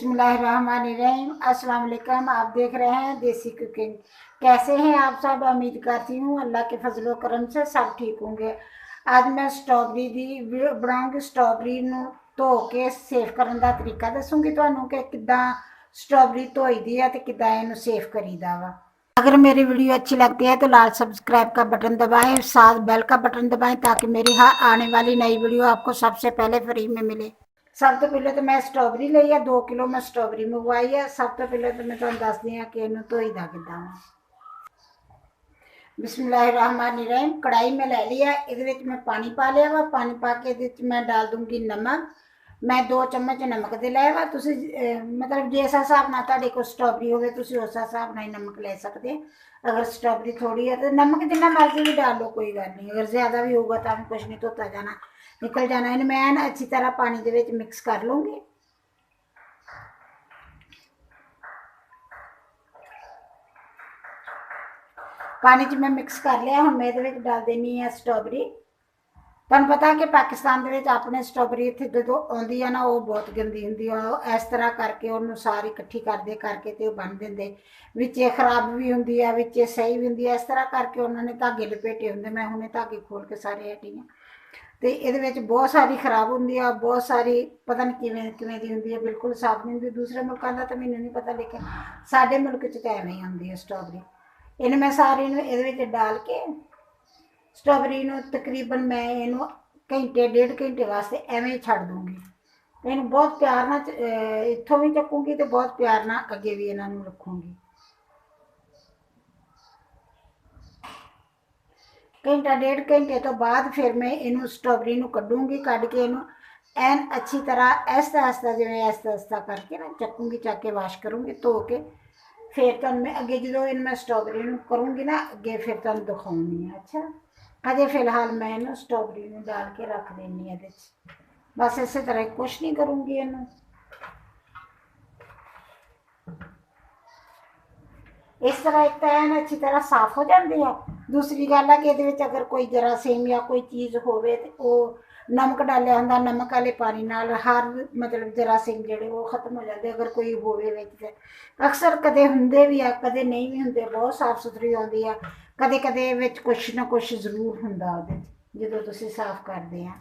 बिस्मिल्लाहिर्रहमानिर्रहीम। अस्सलाम वालेकुम। आप देख रहे हैं देसी कुकिंग। कैसे हैं आप सब? उम्मीद करती हूँ अल्लाह के फजलो करम से सब ठीक होंगे। ਅੱਜ मैं स्ट्रॉबेरी ਦੀ ਬਣਾਉਂਗੀ। स्ट्रॉबेरी ਨੂੰ ਧੋ ਕੇ ਸੇਫ ਕਰਨ ਦਾ ਤਰੀਕਾ ਦੱਸੂਗੀ ਤੁਹਾਨੂੰ ਕਿ ਕਿੱਦਾਂ स्ट्रॉबेरी ਧੋਈ ਦੀ ਹੈ ਤੇ ਕਿੱਦਾਂ ਇਹਨੂੰ ਸੇਫ ਕਰੀਦਾ ਵਾ। अगर मेरी वीडियो अच्छी लगती है तो लाल सब्सक्राइब का बटन दबाएं, साथ बेल का बटन दबाएं ताकि मेरी हर आने वाली नई वीडियो आपको सबसे पहले फ्री में मिले। सब तो पहले तो मैं स्ट्रॉबेरी ली है, 2 किलो मैं स्ट्रॉबेरी मंगवाई है। सब तो पहले तो मैं तुहानू दसदी हाँ कि इहनूं धोईदा किद्दां वा। बिस्मिल्लाहिर्रहमानिर्रहीम। कढ़ाई में ले लिया, इहदे विच मैं पानी पा लिया वा। पानी पा के इहदे विच मैं डाल दूंगी नमक। मैं 2 चम्मच नमक दे लिया वा। तुसीं मतलब जिस हिसाब नाल तुहाडे कोल स्ट्रॉबेरी होवे तुसीं उस हिसाब नाल ही नमक ले सकदे। अगर स्ट्रॉबेरी थोड़ी है तो नमक जिन्ना मर्जी भी डाल लो, कोई गल नहीं। अगर ज़्यादा भी होगा तो कुछ नहीं, धोता जाना निकल जाना। इन्हें मैं ना अच्छी तरह पानी दे विच मिक्स कर लूँगी। पानी च मैं मिक्स कर लिया। हुण मैं इहदे विच डाल देनी है स्ट्रॉबेरी। तुहानूं पता कि पाकिस्तान दे विच अपने स्ट्रॉबेरी इत्थे जदों आउंदी है ना, वो बहुत गंदी हुंदी है। इस तरह करके उहनूं सारी इकट्ठी करदे करके ते बन दिंदे, विचे खराब भी हुंदी है, विचे सही भी हुंदी है। इस तरह करके उन्होंने धागे लपेटे हुंदे। मैं हुणे धागे खोल के सारे हटी हाँ। तो ये बहुत सारी खराब होंगी है, बहुत सारी पता नहीं किवें किवें दी हुंदी है, बिल्कुल साफ नहीं होंगी। दूसरे मुल्कों का तो मैनूं नहीं पता, लेकिन साडे मुल्क च तो एवें ही आउंदी है स्ट्रॉबेरी। इन्हें मैं सारी ये डाल के स्ट्रॉबेरी नूं तकरीबन मैं इनू घंटे 1.5 घंटे वास्ते एवें ही छड्ड दूँगी। इन्हूं बहुत प्यार नाल इत्थों भी चकूँगी तो बहुत प्यार नाल अगे भी इन्हां नूं रखूँगी। घंटा 1.5 घंटे तो बाद फिर मैं इनू स्ट्रॉबेरी नूं कड्डूँगी। कड्ड के इनू एन अच्छी तरह ऐसा ऐसा जिवें ऐसा ऐसा करके ना चकूँगी, चक के वाश करूँगी धो के। फिर तुहानूं मैं अगे जो इन मैं स्ट्रॉबेरी नूं करूँगी ना अगे फिर तुहानूं दिखाऊँगी। अच्छा, अजे फिलहाल मैं इनू स्ट्रॉबेरी नूं डाल के रख देनी है। बस इस तरह कुछ नहीं करूँगी। इनू इस तरह एक तो एन अच्छी तरह साफ हो जाती है। दूसरी गल है कि ये अगर कोई जरासीम या कोई चीज़ होवे तो वो नमक डालिया होंदा, नमक वाले पानी नाल हर मतलब जरासीम जिहड़े वो खत्म हो जाते अगर कोई होवे विच। अक्सर कदे हुंदे भी आ, कदे नहीं भी हुंदे। बहुत साफ सुथरी आउंदी आ, कदे कदे विच कुछ ना कुछ जरूर हुंदा उहदे जदों तुसीं साफ करदे आ।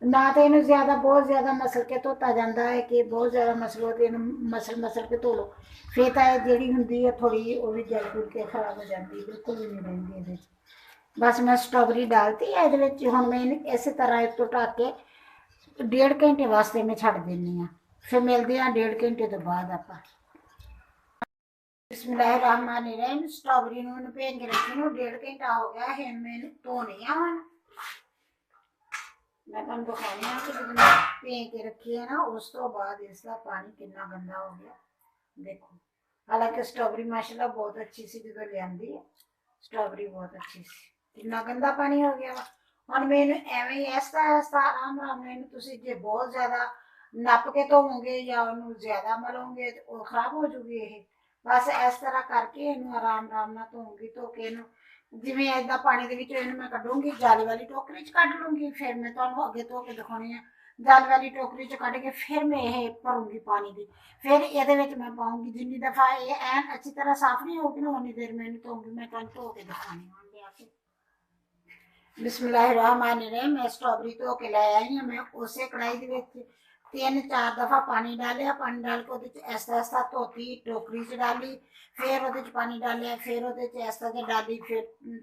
ना तो इन्हूं ज़्यादा बहुत ज़्यादा मसल के धोता जाता है कि बहुत ज़्यादा मसलो तो इन्हूं मसल मसल के धो लो, फिर तो यह जिहड़ी हुंदी है थोड़ी वो भी जल जुल के खराब हो जाती है, बिल्कुल भी नहीं रहिंदी इहदे च। बस मैं स्ट्रॉबेरी डालती है इहदे विच। हुण मैं इस तरह इस तो ढक के 1.5 घंटे वास्ते मैं छड्ड दिंदी हाँ। फिर मिलते हैं 1.5 घंटे तो बाद आपां। बिस्मिल्लाहिर्रहमानिर्रहीम। स्ट्रॉबेरी नूं भेज के रखी नूं 1.5 घंटा हो गया है। मैं धोनी आ हुण। मैं तुहानूं दिखानी हाँ कि जब मैं भेज के रखी है ना उस तो बाद इसका पानी कितना गंदा हो गया देखो। हालांकि स्ट्रॉबेरी माशाल्लाह बहुत अच्छी सी जो लियांदी है, स्ट्रॉबेरी बहुत अच्छी सी, कितना गंदा पानी हो गया। हुण मैं इहनूं एवें ही ऐसा ऐसा आराम आराम नाल इहनूं तुसीं जे बहुत ज़्यादा नप के धोवोगे या उहनूं ज़्यादा मलोगे तो खराब हो जूगी ये। बस इस तरह करके इहनूं आराम आराम नाल धोऊंगी। धो के इहनूं जिवें इदां पानी दे विच इहनूं मैं कड्डूंगी, जाली वाली टोकरी च कड्ड लूँगी। फिर मैं तुहानूं अगे धो के दिखाउणी है। जाली वाली टोकरी च कड्ड के फिर मैं ये भरूंगी पानी दी। फिर ये मैं पाऊँगी। जिन्नी दफ़ा ये एन अच्छी तरह साफ नहीं होगी ना उन्नी देर मैं धोऊँगी। मैं तुहानूं धो के दिखानी है लिया के। बिस्मिल्लाहिर्रहमानिर्रहीम। मैं स्ट्रॉबेरी धो के लै आई हाँ। मैं उस कढ़ाई दे विच 3-4 दफ़ा पानी डालिया। पानी डाल के उहदे च ऐसा ऐसा धोती, टोकरी च डाली। फिर उहदे च पानी डालिया, फिर उहदे च ऐसा च डाली, फिर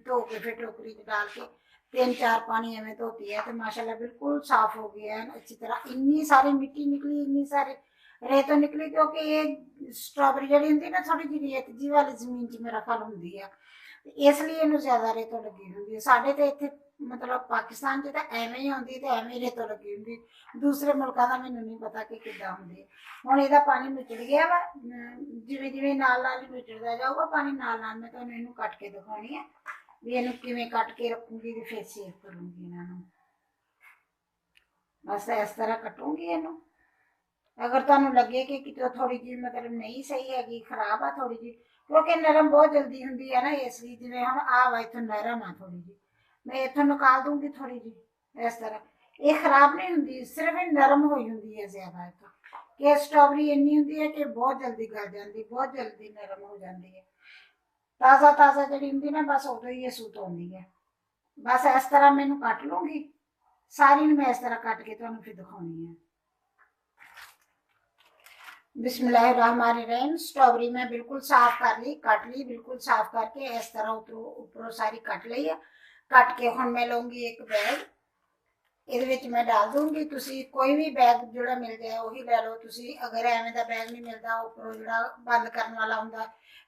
धो के फिर टोकरी च डाल के 3-4 पानी एवें धोती है तो माशाल्लाह बिल्कुल साफ हो गया है अच्छी तरह। इन्नी सारी मिट्टी निकली, इन्नी सारी रेतों निकली, क्योंकि ये स्ट्रॉबेरी जिहड़ी हुंदी ना थोड़ी जी रेत जी वाली जमीन च मेरा ख्याल हुंदी है, इसलिए इहनूं ज़्यादा रेतों लगी हुंदी है। साडे ते इत्थे मतलब पाकिस्तान च तो एवें ही आउंदी ते एवें ही रेतों लगी हुंदी। दूसरे मुल्कां दा मैनूं नहीं पता कि किद्दां हुंदी है। हुण इहदा पानी नुचड़ गया वा। जिवें जिवें नाल नाल नुचड़दा जाऊगा पानी नाल नाल मैं तुहानूं इहनूं कट के दिखाउणी है भी इहनूं किवें कट के रखूँगी ते फिर सेव करूँगी इन्हां नूं। बस इस तरह कटूँगी इहनूं। अगर तुहानूं लगे कि कितों थोड़ी जी मतलब नहीं सही हैगी, खराब आ थोड़ी जी, क्योंकि नरम बहुत जल्दी हुंदी है ना, इसलिए जिवें हुण आ वा इत्थों नरम आ थोड़ी जी, मैं इत्थों निकाल दूँगी थोड़ी जी इस तरह। ये खराब नहीं हुंदी, सिर्फ ये नरम होई हुंदी है ज़्यादा इत्थों। कि स्ट्रॉबेरी इन्नी होंदी है कि बहुत जल्दी गल जाती, बहुत जल्दी नरम हो जाती है। ताज़ा ताज़ा जी होंगी ना बस उदों ही ये सूत आती है। बस इस तरह मैनू कट लूँगी सारी, मैं इस तरह कट के तुहानू फिर दिखानी है। बिस्मिल्लाहिर्रहमानिर्रहीम। स्ट्रॉबेरी मैं बिल्कुल साफ कर ली, कट ली, बिल्कुल साफ करके इस तरह उपरों सारी कट ली है। कट के हुण मैं लूँगी एक बैग, ये मैं डाल दूँगी। तुसी कोई भी बैग जो मिल जाए वही लै लो। तुसी अगर एवें दा बैग नहीं मिलता, उपरों जो बंद करने वाला होंगे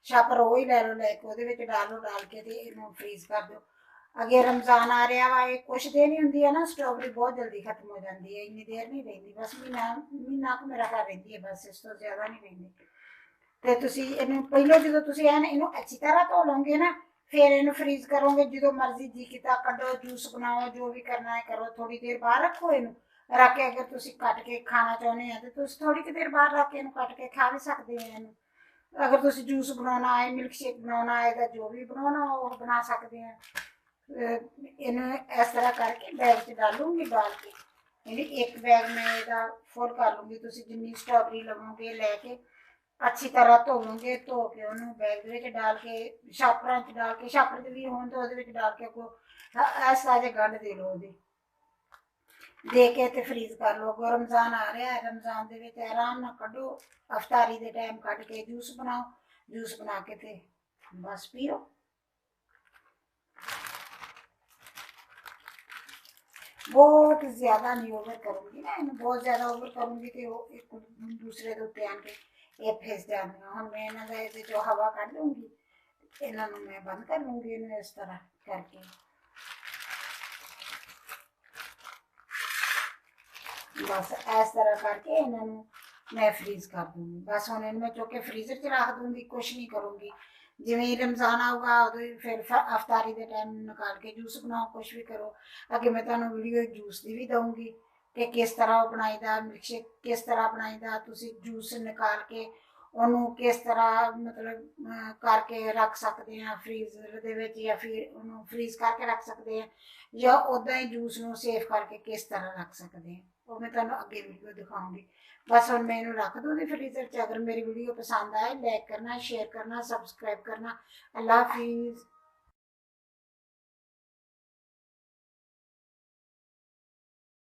छापर, वही लै लो, लैके वो डालो, डाल के इनू फ्रीज कर दो। अगे रमजान आ रहा वा, ये कुछ दिन ही होंगी है ना, स्ट्रॉबेरी बहुत जल्दी खत्म हो जाती है, इन्नी देर नहीं रही, बस महीना को मेरा घर रही है, बस इस तो ज्यादा नहीं रही। तो तुसी इनू पहले जो तुसी इनू अच्छी तरह धो लोगे ना, फिर इनू फ्रीज करोगे, जो मर्जी जी किता कड्डो, जूस बनाओ, जो भी करना है करो। थोड़ी देर बाहर रखो इनू, रख के अगर तुसी कट के खाना चाहते हैं तो थोड़ी देर बाहर रख के इनू कट के खा भी सकते हैं इनू। अगर तुसी जूस बनाना है, मिल्क शेक बनाना है, जो भी बनाना हो वो बना सकते हैं। इन्हें इस तरह करके बैग च डालूंगी, डाल के इन्हें एक बैग में इहदा फुल कर लूँगी। तुसी जिन्नी स्ट्रॉबेरी लवोगे लैके अच्छी तरह धो लूँगे, धो के उन्होंने बैग में डाल के छापरां च डाल के, छापर भी होन तो वो डाल के को ऐसा जे गंढ दे लो, दे के ते फ्रीज कर लो। अगो रमजान आ रहा है, रमजान के आराम नाल कड्डो, अफतारी के टाइम कट के जूस बनाओ, जूस बना के ते बस पियो। बहुत ज्यादा नहीं ओवर करूँगी ना, इन बहुत ज्यादा ओवर करूँगी तो एक दूसरे के उत्ते आके ये फिस जाने। हम मैं इन्होंने जो हवा कढ़ दूँगी, इन्होंने मैं बंद कर लूँगी, इन्हें इस तरह करके बस इस तरह करके इन्होंने मैं फ्रीज कर दूँगी। बस हम इनमें चुके फ्रीजर च रख दूँगी, कुछ नहीं करूँगी। जिमें रमजान आऊगा उदों फिर अफतारी के टाइम निकाल के जूस बनाओ, कुछ भी करो। अगे मैं तुहानू वीडियो जूस की भी दूँगी कि किस तरह बनाईदा, मिल्क शेक किस तरह बनाईदा। तुसी जूस निकाल के उन्होंने किस तरह मतलब करके रख सकते हैं फ्रीजर दे विच, या फिर उन्होंने फ्रीज करके रख सकते हैं, या उदा ही जूस नू सेफ करके किस तरह रख सकते हैं, वो मैं तुहानू अगे वीडियो दिखाऊँगी। बस हम मैं इनू रख दूँगी फ्रीजर च। अगर मेरी वीडियो पसंद आए लाइक करना, शेयर करना, सबसक्राइब करना। अल्लाह हाफिज़।